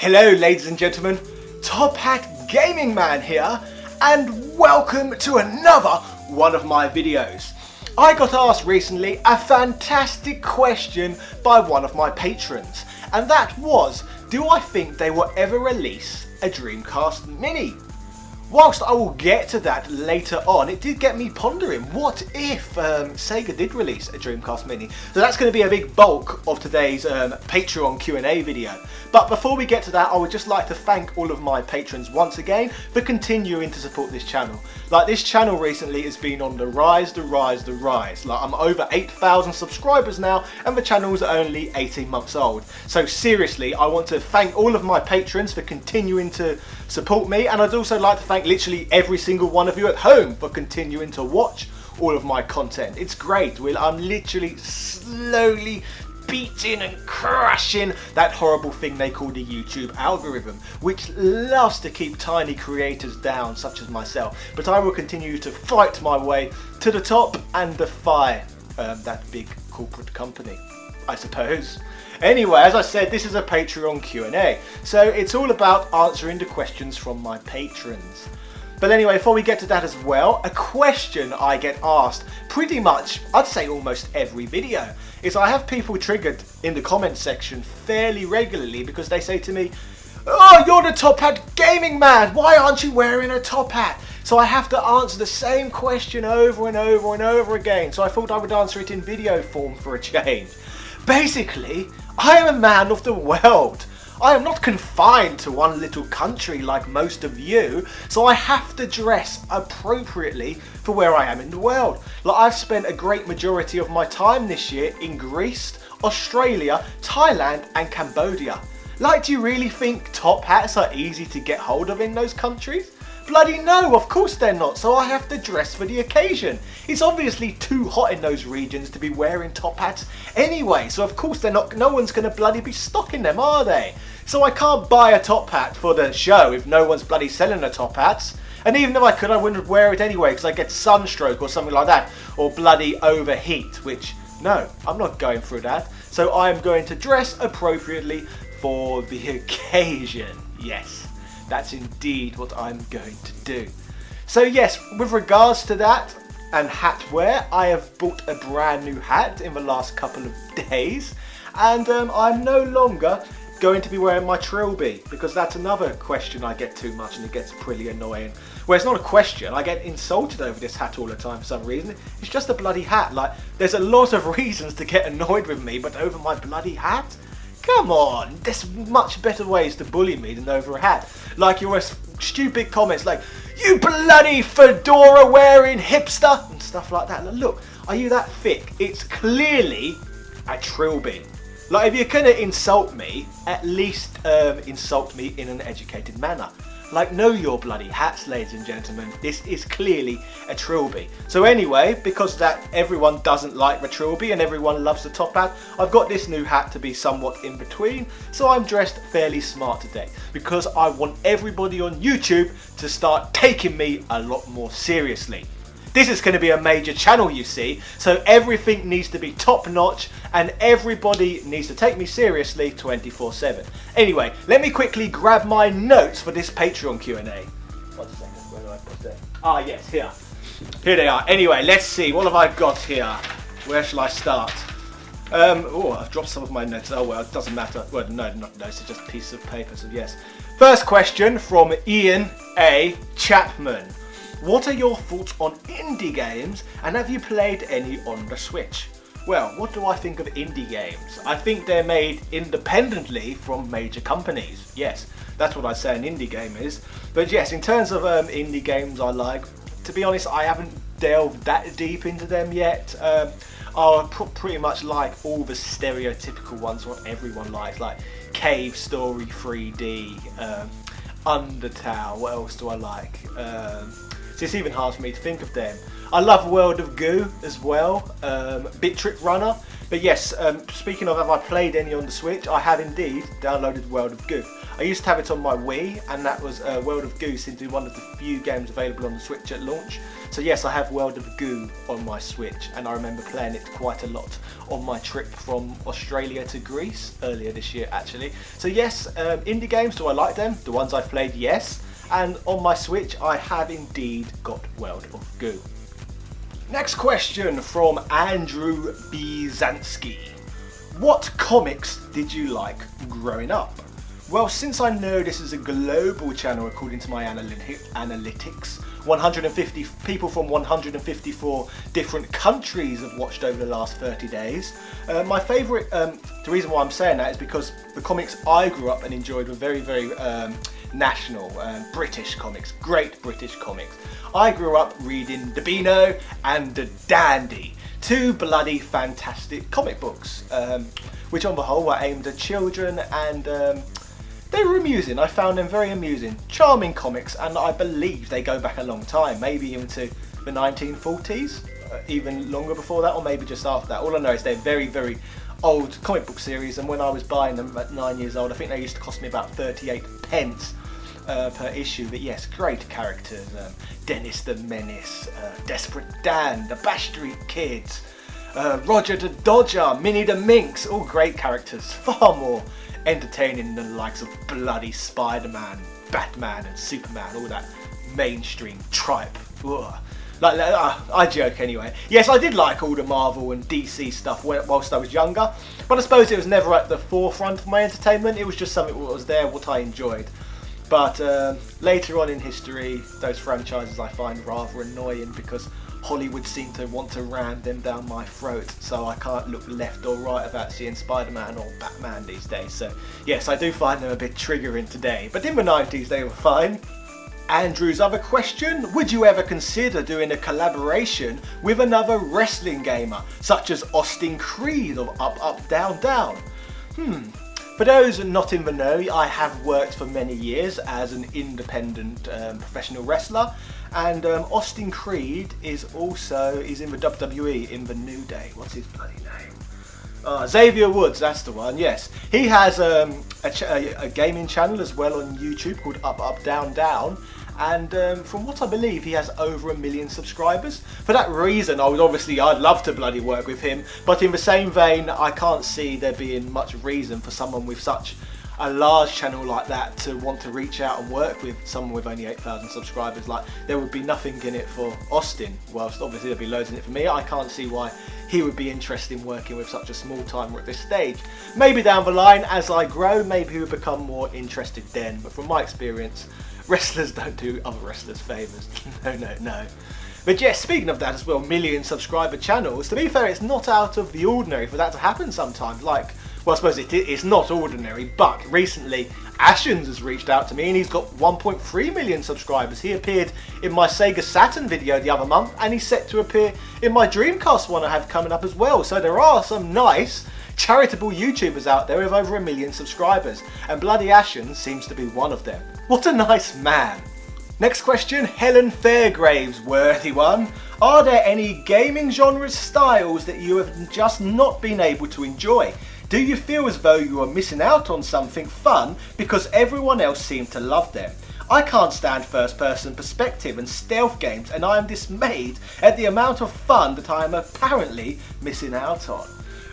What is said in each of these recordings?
Hello ladies and gentlemen, Top Hat Gaming Man here, and welcome to another one of my videos. I got asked recently a fantastic question by one of my patrons, and that was, do I think they will ever release a Dreamcast Mini? Whilst I will get to that later on, it did get me pondering, what if Sega did release a Dreamcast Mini? So that's going to be a big bulk of today's Patreon Q&A video. But before we get to that, I would just like to thank all of my patrons once again for continuing to support this channel. Like, this channel recently has been on the rise. Like, I'm over 8,000 subscribers now, and the channel's only 18 months old. So seriously, I want to thank all of my patrons for continuing to support me, and I'd also like to thank literally every single one of you at home for continuing to watch all of my content. It's great. I'm literally slowly beating and crushing that horrible thing they call the YouTube algorithm, which loves to keep tiny creators down, such as myself. But I will continue to fight my way to the top and defy that big corporate company, I suppose. Anyway, as I said, this is a Patreon Q&A, so it's all about answering the questions from my patrons. But anyway, before we get to that as well, a question I get asked pretty much, I'd say almost every video, is I have people triggered in the comment section fairly regularly because they say to me, "Oh, you're the Top Hat Gaming Man, why aren't you wearing a top hat?" So I have to answer the same question over and over and over again, so I thought I would answer it in video form for a change. Basically, I am a man of the world. I am not confined to one little country like most of you, so I have to dress appropriately for where I am in the world. Like, I've spent a great majority of my time this year in Greece, Australia, Thailand and Cambodia. Like, do you really think top hats are easy to get hold of in those countries? Bloody no, of course they're not, so I have to dress for the occasion. It's obviously too hot in those regions to be wearing top hats anyway, so of course no one's going to bloody be stocking them, are they? So I can't buy a top hat for the show if no one's bloody selling the top hats. And even if I could, I wouldn't wear it anyway because I get sunstroke or something like that, or bloody overheat, which, no, I'm not going through that. So I'm going to dress appropriately for the occasion, yes. That's indeed what I'm going to do. So yes, with regards to that and hat wear, I have bought a brand new hat in the last couple of days, and I'm no longer going to be wearing my trilby, because that's another question I get too much and it gets pretty annoying. Well, it's not a question, I get insulted over this hat all the time for some reason. It's just a bloody hat. Like, there's a lot of reasons to get annoyed with me, but over my bloody hat? Come on, there's much better ways to bully me than over a hat. Like your stupid comments like, "You bloody fedora wearing hipster," and stuff like that. Now, look, are you that thick? It's clearly a trilby. Like, if you're gonna insult me, at least insult me in an educated manner. Like, know your bloody hats, ladies and gentlemen. This is clearly a trilby. So anyway, because that everyone doesn't like the trilby and everyone loves the top hat, I've got this new hat to be somewhat in between. So I'm dressed fairly smart today because I want everybody on YouTube to start taking me a lot more seriously. This is going to be a major channel, you see, so everything needs to be top notch and everybody needs to take me seriously 24/7. Anyway, let me quickly grab my notes for this Patreon Q&A. 1 second, where do I put them? Ah yes, here. Here they are. Anyway, let's see, what have I got here? Where shall I start? Oh, I've dropped some of my notes. Oh well, it doesn't matter. Well, no, not notes, it's just pieces of paper, so yes. First question from Ian A. Chapman. What are your thoughts on indie games, and have you played any on the Switch? Well, what do I think of indie games? I think they're made independently from major companies. Yes, that's what I say an indie game is. But yes, in terms of indie games I like, to be honest, I haven't delved that deep into them yet. I pretty much like all the stereotypical ones, what everyone likes, like Cave Story 3D, Undertale, what else do I like? So it's even hard for me to think of them. I love World of Goo as well, Bit Trick Runner. But yes, speaking of have I played any on the Switch, I have indeed downloaded World of Goo. I used to have it on my Wii, and that was World of Goo seemed to be one of the few games available on the Switch at launch. So yes, I have World of Goo on my Switch, and I remember playing it quite a lot on my trip from Australia to Greece earlier this year actually. So yes, indie games, do I like them? The ones I've played, yes. And on my Switch, I have indeed got World of Goo. Next question from Andrew Bizansky. What comics did you like growing up? Well, since I know this is a global channel according to my analytics, 150 people from 154 different countries have watched over the last 30 days. My favourite, the reason why I'm saying that is because the comics I grew up and enjoyed were very, very national, British comics, great British comics. I grew up reading The Beano and The Dandy, two bloody fantastic comic books, which on the whole were aimed at children, and they were amusing. I found them very amusing, charming comics, and I believe they go back a long time, maybe into the 1940s, even longer before that, or maybe just after that. All I know is they're very, very old comic book series, and when I was buying them at 9 years old, I think they used to cost me about 38 pence per issue. But yes, great characters. Dennis the Menace, Desperate Dan, the Bash Street Kids, Roger the Dodger, Minnie the Minx, all great characters, far more entertaining than the likes of bloody Spider-Man, Batman and Superman, all that mainstream tripe. Ugh. I joke anyway. Yes, I did like all the Marvel and DC stuff whilst I was younger, but I suppose it was never at the forefront of my entertainment. It was just something that was there, what I enjoyed. But later on in history, those franchises I find rather annoying because Hollywood seem to want to ram them down my throat, so I can't look left or right about seeing Spider-Man or Batman these days. So yes, I do find them a bit triggering today, but in the 90s they were fine. Andrew's other question, would you ever consider doing a collaboration with another wrestling gamer, such as Austin Creed of Up Up Down Down? For those not in the know, I have worked for many years as an independent professional wrestler, and Austin Creed is in the WWE in the New Day. What's his bloody name? Xavier Woods, that's the one, yes. He has a gaming channel as well on YouTube called Up Up Down Down, and from what I believe he has over 1 million subscribers. For that reason I'd love to bloody work with him, but in the same vein I can't see there being much reason for someone with such a large channel like that to want to reach out and work with someone with only 8,000 subscribers. Like, there would be nothing in it for Austin, whilst obviously there'd be loads in it for me. I can't see why he would be interested in working with such a small timer at this stage. Maybe down the line as I grow, maybe he would become more interested then, but from my experience, wrestlers don't do other wrestlers favours. No. But yes, speaking of that as well, 1 million subscriber channels, to be fair, it's not out of the ordinary for that to happen sometimes. Like, well, I suppose it's not ordinary, but recently Ashens has reached out to me and he's got 1.3 million subscribers. He appeared in my Sega Saturn video the other month, and he's set to appear in my Dreamcast one I have coming up as well. So there are some nice charitable YouTubers out there with over 1 million subscribers, and bloody Ashens seems to be one of them. What a nice man. Next question, Helen Fairgraves, worthy one. Are there any gaming genres styles that you have just not been able to enjoy? Do you feel as though you are missing out on something fun because everyone else seemed to love them? I can't stand first person perspective and stealth games, and I am dismayed at the amount of fun that I am apparently missing out on.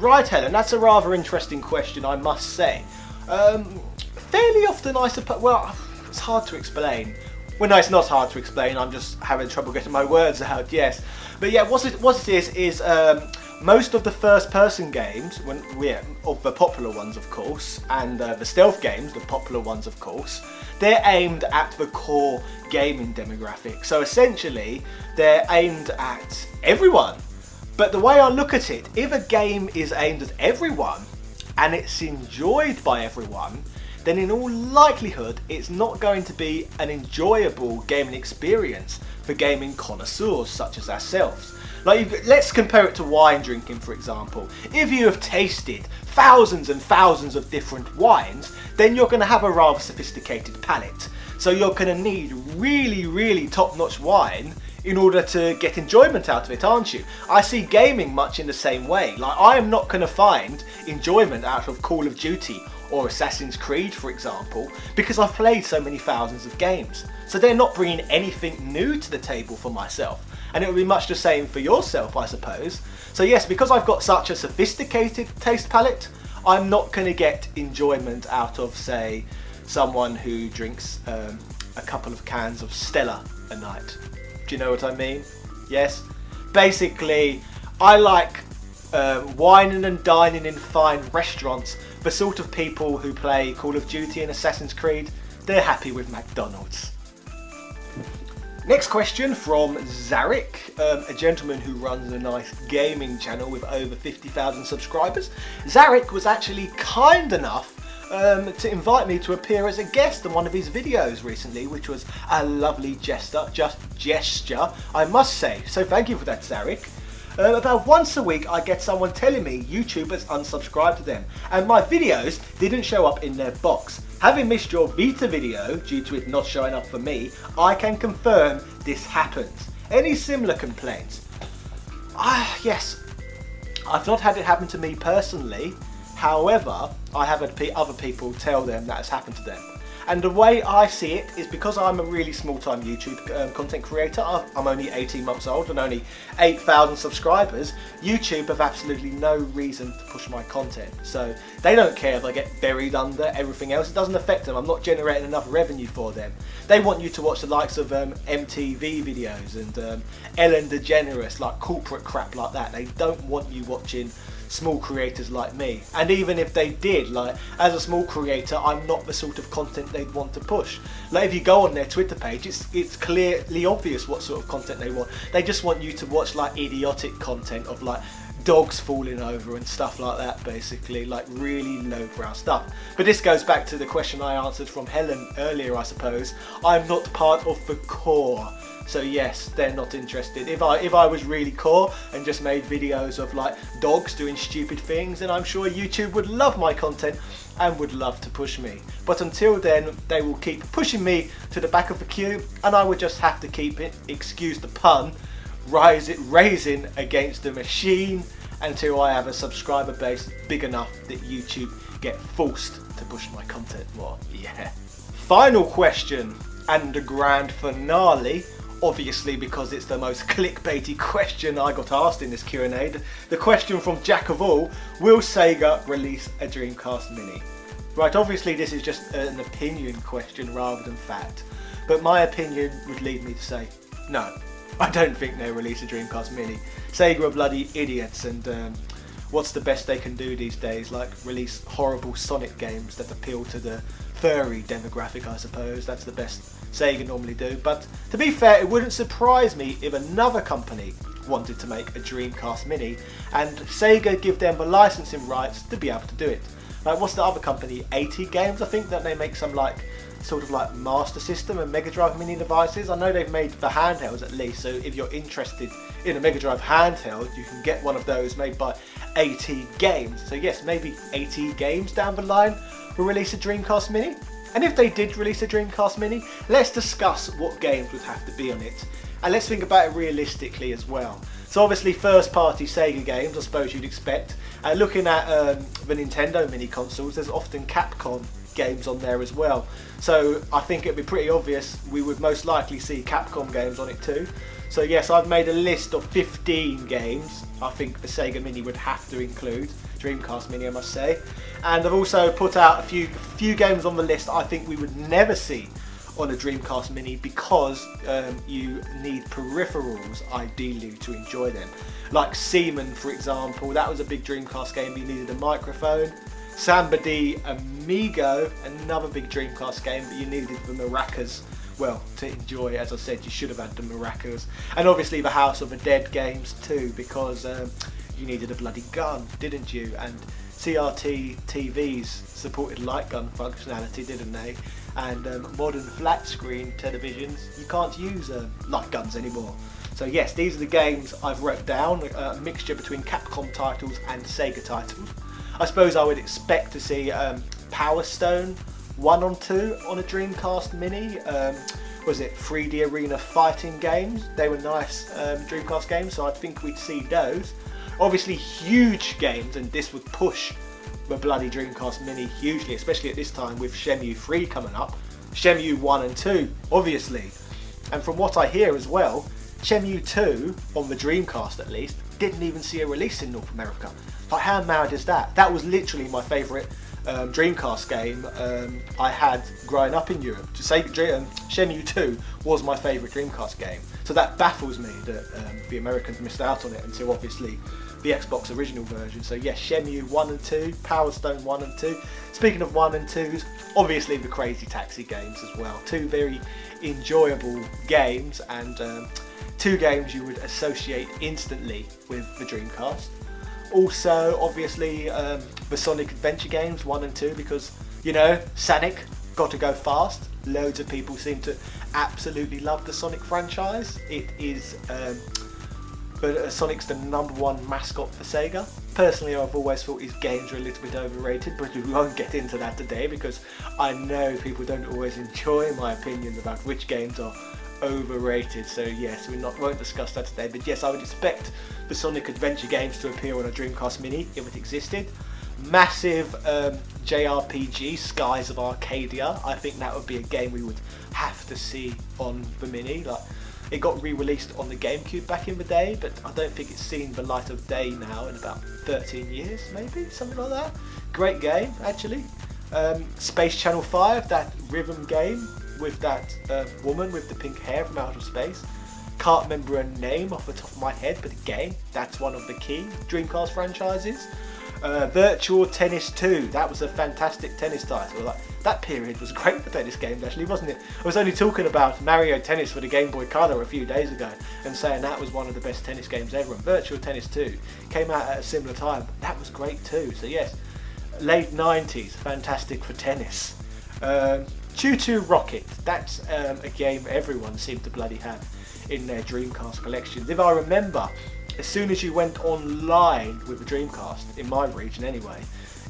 Right, Helen, that's a rather interesting question, I must say. Fairly often I suppose, well, it's hard to explain. Well, no, it's not hard to explain, I'm just having trouble getting my words out, yes. But yeah, what it is most of the first-person games, of the popular ones of course, and the stealth games, the popular ones of course, they're aimed at the core gaming demographic. So essentially, they're aimed at everyone. But the way I look at it, if a game is aimed at everyone, and it's enjoyed by everyone, then in all likelihood, it's not going to be an enjoyable gaming experience for gaming connoisseurs such as ourselves. Like, let's compare it to wine drinking, for example. If you have tasted thousands and thousands of different wines, then you're going to have a rather sophisticated palate. So you're going to need really, really top-notch wine in order to get enjoyment out of it, aren't you? I see gaming much in the same way. Like, I am not going to find enjoyment out of Call of Duty or Assassin's Creed, for example, because I've played so many thousands of games. So they're not bringing anything new to the table for myself. And it would be much the same for yourself, I suppose. So yes, because I've got such a sophisticated taste palette, I'm not going to get enjoyment out of, say, someone who drinks a couple of cans of Stella a night. Do you know what I mean? Yes? Basically, I like wining and dining in fine restaurants. The sort of people who play Call of Duty and Assassin's Creed, they're happy with McDonald's. Next question from Zarek, a gentleman who runs a nice gaming channel with over 50,000 subscribers. Zarek was actually kind enough to invite me to appear as a guest on one of his videos recently, which was a lovely gesture, I must say. So thank you for that, Zarek. About once a week I get someone telling me YouTube has unsubscribed to them and my videos didn't show up in their box. Having missed your Vita video due to it not showing up for me, I can confirm this happens. Any similar complaints? Yes, I've not had it happen to me personally. However, I have had other people tell them that has happened to them. And the way I see it is because I'm a really small-time YouTube content creator. I'm only 18 months old and only 8,000 subscribers. YouTube have absolutely no reason to push my content. So they don't care if I get buried under everything else. It doesn't affect them. I'm not generating enough revenue for them. They want you to watch the likes of MTV videos and Ellen DeGeneres, like corporate crap like that. They don't want you watching small creators like me. And even if they did, like, as a small creator, I'm not the sort of content they'd want to push. Like, if you go on their Twitter page, it's clearly obvious what sort of content they want. They just want you to watch like idiotic content of like dogs falling over and stuff like that, basically, like really lowbrow stuff. But this goes back to the question I answered from Helen earlier, I suppose. I'm not part of the core. So yes, they're not interested. If I was really core and just made videos of like dogs doing stupid things, then I'm sure YouTube would love my content and would love to push me. But until then, they will keep pushing me to the back of the queue, and I would just have to keep it, excuse the pun, raising against the machine until I have a subscriber base big enough that YouTube get forced to push my content more. Yeah. Final question and the grand finale. Obviously, because it's the most clickbaity question I got asked in this Q&A. The question from Jack of All: will Sega release a Dreamcast Mini? Right, obviously this is just an opinion question rather than fact. But my opinion would lead me to say, no, I don't think they'll release a Dreamcast Mini. Sega are bloody idiots, and what's the best they can do these days? Like, release horrible Sonic games that appeal to the furry demographic, I suppose. That's the best Sega normally do. But to be fair, it wouldn't surprise me if another company wanted to make a Dreamcast Mini and Sega give them the licensing rights to be able to do it. Like, what's the other company? 80 Games, I think, that they make some like sort of like Master System and Mega Drive Mini devices. I know they've made the handhelds at least, so if you're interested in a Mega Drive handheld, you can get one of those made by 80 Games. So yes, maybe 80 Games down the line will release a Dreamcast Mini. And if they did release a Dreamcast Mini, let's discuss what games would have to be on it. And let's think about it realistically as well. So obviously first party Sega games, I suppose you'd expect. And looking at the Nintendo mini consoles, there's often Capcom games on there as well. So I think it'd be pretty obvious we would most likely see Capcom games on it too. So yes, I've made a list of 15 games I think the Sega Mini would have to include. Dreamcast Mini, I must say. And I've also put out a few games on the list I think we would never see on a Dreamcast Mini because you need peripherals ideally to enjoy them. Like Seaman, for example, that was a big Dreamcast game, but you needed a microphone. Samba de Amigo, another big Dreamcast game, but you needed the maracas. Well, to enjoy, as I said, you should have had the maracas. And obviously the House of the Dead games too, because you needed a bloody gun, didn't you? And CRT TVs supported light gun functionality, didn't they? And modern flat screen televisions, you can't use light guns anymore. So yes, these are the games I've wrote down, a mixture between Capcom titles and Sega titles. I suppose I would expect to see Power Stone 1 or 2 on a Dreamcast Mini, was it 3D arena fighting games. They were nice Dreamcast games, so I think we'd see those. Obviously huge games, and this would push the bloody Dreamcast Mini hugely, especially at this time with Shenmue 3 coming up. Shenmue 1 and 2, obviously. And from what I hear as well, Shenmue 2, on the Dreamcast at least, didn't even see a release in North America. Like, how mad is that? That was literally my favourite Dreamcast game I had growing up in Europe. To say Shenmue 2 was my favourite Dreamcast game. So that baffles me that the Americans missed out on it until obviously the Xbox original version. So yes, Shenmue 1 and 2, Power Stone 1 and 2. Speaking of 1 and 2s, obviously the Crazy Taxi games as well. Two very enjoyable games, and two games you would associate instantly with the Dreamcast. Also, obviously, the Sonic Adventure games 1 and 2, because, you know, Sonic, got to go fast. Loads of people seem to absolutely love the Sonic franchise. It is, Sonic's the #1 mascot for Sega. Personally, I've always thought his games are a little bit overrated, but we won't get into that today because I know people don't always enjoy my opinions about which games are overrated. So yes, we won't discuss that today, but yes, I would expect the Sonic Adventure games to appear on a Dreamcast Mini if it existed. Massive JRPG, Skies of Arcadia. I think that would be a game we would have to see on the Mini. Like, it got re-released on the GameCube back in the day, but I don't think it's seen the light of day now in about 13 years, maybe, something like that. Great game, actually. Space Channel 5, that rhythm game with that woman with the pink hair from outer space. Can't remember her name off the top of my head, but again, that's one of the key Dreamcast franchises. Virtual Tennis 2, that was a fantastic tennis title. Like, that period was great for tennis games, actually, wasn't it? I was only talking about Mario Tennis for the Game Boy Color a few days ago and saying that was one of the best tennis games ever, and Virtual Tennis 2 came out at a similar time. That was great too. So yes, late 90s, fantastic for tennis. Choo Choo Rocket, that's a game everyone seemed to bloody have in their Dreamcast collections. If I remember, as soon as you went online with the Dreamcast, in my region anyway,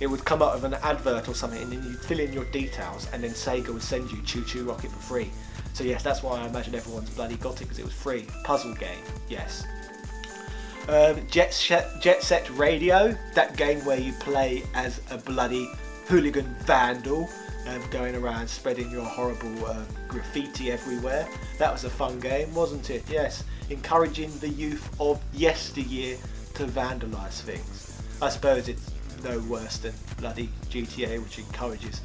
it would come up with an advert or something, and then you'd fill in your details, and then Sega would send you Choo Choo Rocket for free. So yes, that's why I imagine everyone's bloody got it, because it was free. Puzzle game, yes. Jet Set Radio, that game where you play as a bloody hooligan vandal, going around spreading your horrible graffiti everywhere. That was a fun game, wasn't it? Yes, encouraging the youth of yesteryear to vandalise things. I suppose it's no worse than bloody GTA, which encourages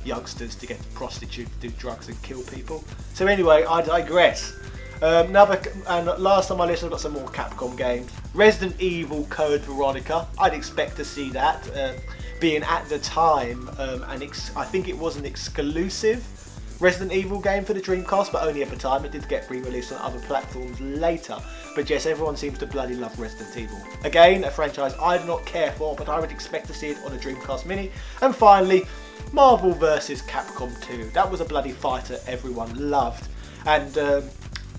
youngsters to get prostitutes, do drugs and kill people. So anyway, I digress. And last on my list I've got some more Capcom games. Resident Evil Code Veronica, I'd expect to see that, being at the time, I think it was an exclusive Resident Evil game for the Dreamcast, but only at the time. It did get re-released on other platforms later. But yes, everyone seems to bloody love Resident Evil. Again, a franchise I do not care for, but I would expect to see it on a Dreamcast Mini. And finally, Marvel vs. Capcom 2. That was a bloody fighter everyone loved. And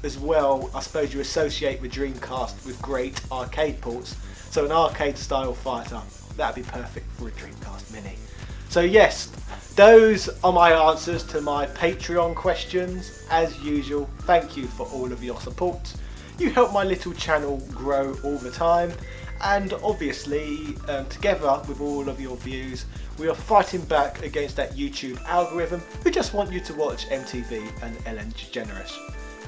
as well, I suppose you associate the Dreamcast with great arcade ports. So an arcade style fighter, that'd be perfect for a Dreamcast Mini. So yes, those are my answers to my Patreon questions. As usual, thank you for all of your support. You help my little channel grow all the time, and obviously together with all of your views, we are fighting back against that YouTube algorithm who just want you to watch MTV and Ellen DeGeneres,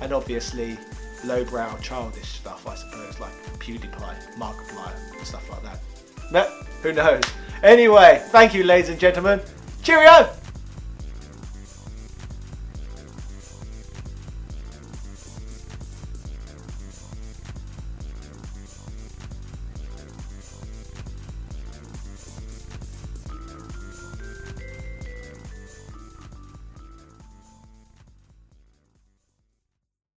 and obviously lowbrow childish stuff, I suppose, like PewDiePie, Markiplier and stuff like that. But who knows? Anyway, thank you ladies and gentlemen. Cheerio!